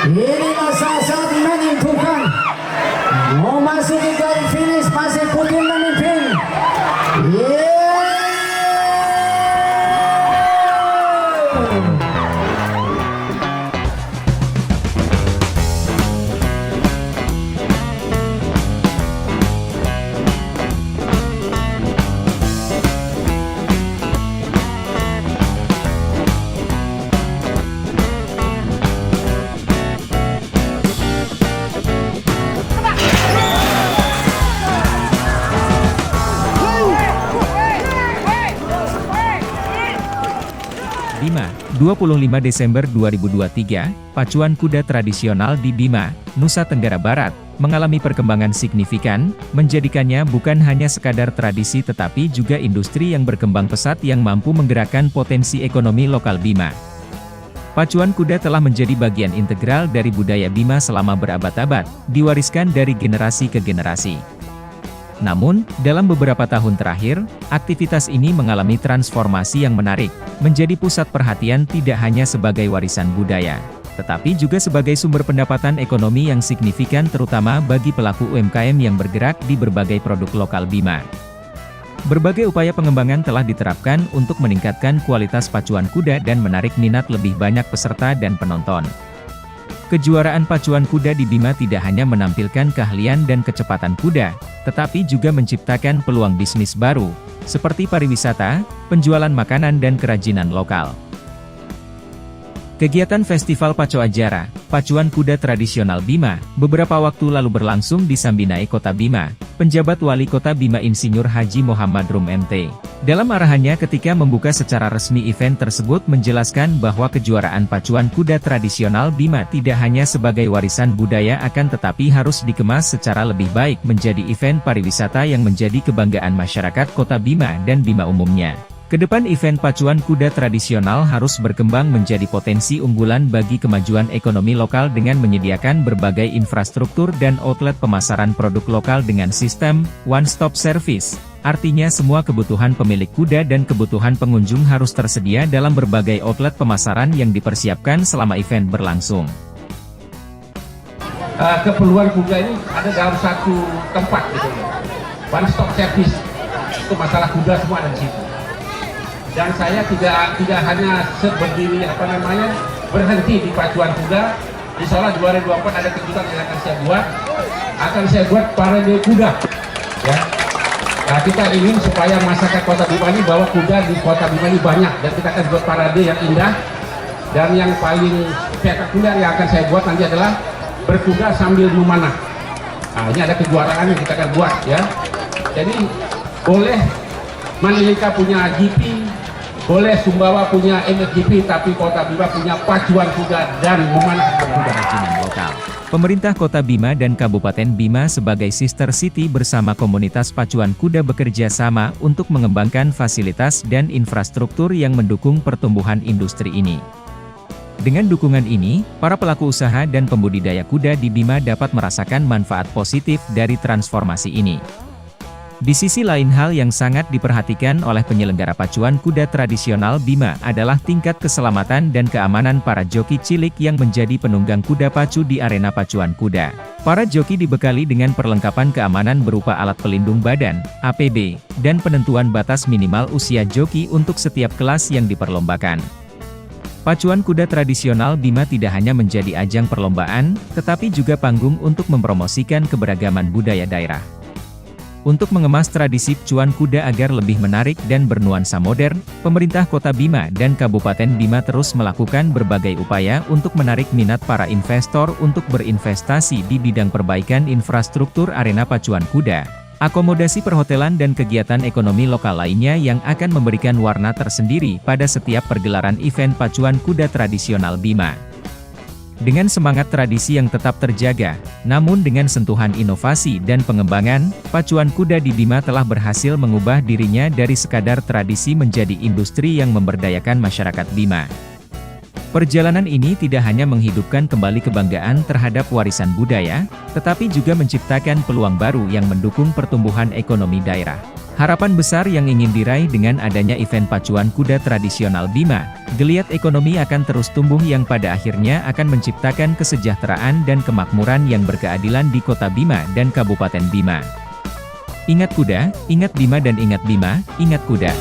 Ini saat menentukan. Mau masuk ke garis finish, masih Putin memimpin. Yeah. Bima, 25 Desember 2023, pacuan kuda tradisional di Bima, Nusa Tenggara Barat, mengalami perkembangan signifikan, menjadikannya bukan hanya sekadar tradisi tetapi juga industri yang berkembang pesat yang mampu menggerakkan potensi ekonomi lokal Bima. Pacuan kuda telah menjadi bagian integral dari budaya Bima selama berabad-abad, diwariskan dari generasi ke generasi. Namun, dalam beberapa tahun terakhir, aktivitas ini mengalami transformasi yang menarik, menjadi pusat perhatian tidak hanya sebagai warisan budaya, tetapi juga sebagai sumber pendapatan ekonomi yang signifikan terutama bagi pelaku UMKM yang bergerak di berbagai produk lokal Bima. Berbagai upaya pengembangan telah diterapkan untuk meningkatkan kualitas pacuan kuda dan menarik minat lebih banyak peserta dan penonton. Kejuaraan pacuan kuda di Bima tidak hanya menampilkan keahlian dan kecepatan kuda, tetapi juga menciptakan peluang bisnis baru, seperti pariwisata, penjualan makanan dan kerajinan lokal. Kegiatan Festival Paco Ajara, pacuan kuda tradisional Bima, beberapa waktu lalu berlangsung di Sambinai Kota Bima. Penjabat Wali Kota Bima Insinyur Haji Muhammad Rum MT. Dalam arahannya ketika membuka secara resmi event tersebut menjelaskan bahwa kejuaraan pacuan kuda tradisional Bima tidak hanya sebagai warisan budaya akan tetapi harus dikemas secara lebih baik menjadi event pariwisata yang menjadi kebanggaan masyarakat Kota Bima dan Bima umumnya. Kedepan event pacuan kuda tradisional harus berkembang menjadi potensi unggulan bagi kemajuan ekonomi lokal dengan menyediakan berbagai infrastruktur dan outlet pemasaran produk lokal dengan sistem one-stop service. Artinya semua kebutuhan pemilik kuda dan kebutuhan pengunjung harus tersedia dalam berbagai outlet pemasaran yang dipersiapkan selama event berlangsung. Keperluan kuda ini ada dalam satu tempat gitu. One-stop service. Itu masalah kuda semua ada di situ. Dan saya tidak hanya berdiri berhenti di pacuan kuda. Insya Allah 2024 ada kejutan yang akan saya buat parade kuda. Ya. Nah, kita ingin supaya masyarakat Kota Bima ini bahwa kuda di Kota Bima ini banyak dan kita akan buat parade yang indah. Dan yang paling spektakuler yang akan saya buat nanti adalah berkuda sambil memanah. Nah, ini ada kejuaraan yang kita akan buat ya. Jadi boleh Mandalika punya GP, boleh Sumbawa punya MXGP, tapi Kota Bima punya pacuan kuda dan memanah kuda kerajinan lokal. Pemerintah Kota Bima dan Kabupaten Bima sebagai sister city bersama komunitas pacuan kuda bekerja sama untuk mengembangkan fasilitas dan infrastruktur yang mendukung pertumbuhan industri ini. Dengan dukungan ini, para pelaku usaha dan pembudidaya kuda di Bima dapat merasakan manfaat positif dari transformasi ini. Di sisi lain hal yang sangat diperhatikan oleh penyelenggara pacuan kuda tradisional Bima adalah tingkat keselamatan dan keamanan para joki cilik yang menjadi penunggang kuda pacu di arena pacuan kuda. Para joki dibekali dengan perlengkapan keamanan berupa alat pelindung badan, APB, dan penentuan batas minimal usia joki untuk setiap kelas yang diperlombakan. Pacuan kuda tradisional Bima tidak hanya menjadi ajang perlombaan, tetapi juga panggung untuk mempromosikan keberagaman budaya daerah. Untuk mengemas tradisi pacuan kuda agar lebih menarik dan bernuansa modern, pemerintah Kota Bima dan Kabupaten Bima terus melakukan berbagai upaya untuk menarik minat para investor untuk berinvestasi di bidang perbaikan infrastruktur arena pacuan kuda, akomodasi perhotelan dan kegiatan ekonomi lokal lainnya yang akan memberikan warna tersendiri pada setiap pergelaran event pacuan kuda tradisional Bima. Dengan semangat tradisi yang tetap terjaga, namun dengan sentuhan inovasi dan pengembangan, pacuan kuda di Bima telah berhasil mengubah dirinya dari sekadar tradisi menjadi industri yang memberdayakan masyarakat Bima. Perjalanan ini tidak hanya menghidupkan kembali kebanggaan terhadap warisan budaya, tetapi juga menciptakan peluang baru yang mendukung pertumbuhan ekonomi daerah. Harapan besar yang ingin diraih dengan adanya event pacuan kuda tradisional Bima, geliat ekonomi akan terus tumbuh yang pada akhirnya akan menciptakan kesejahteraan dan kemakmuran yang berkeadilan di Kota Bima dan Kabupaten Bima. Ingat kuda, ingat Bima dan ingat Bima, ingat kuda.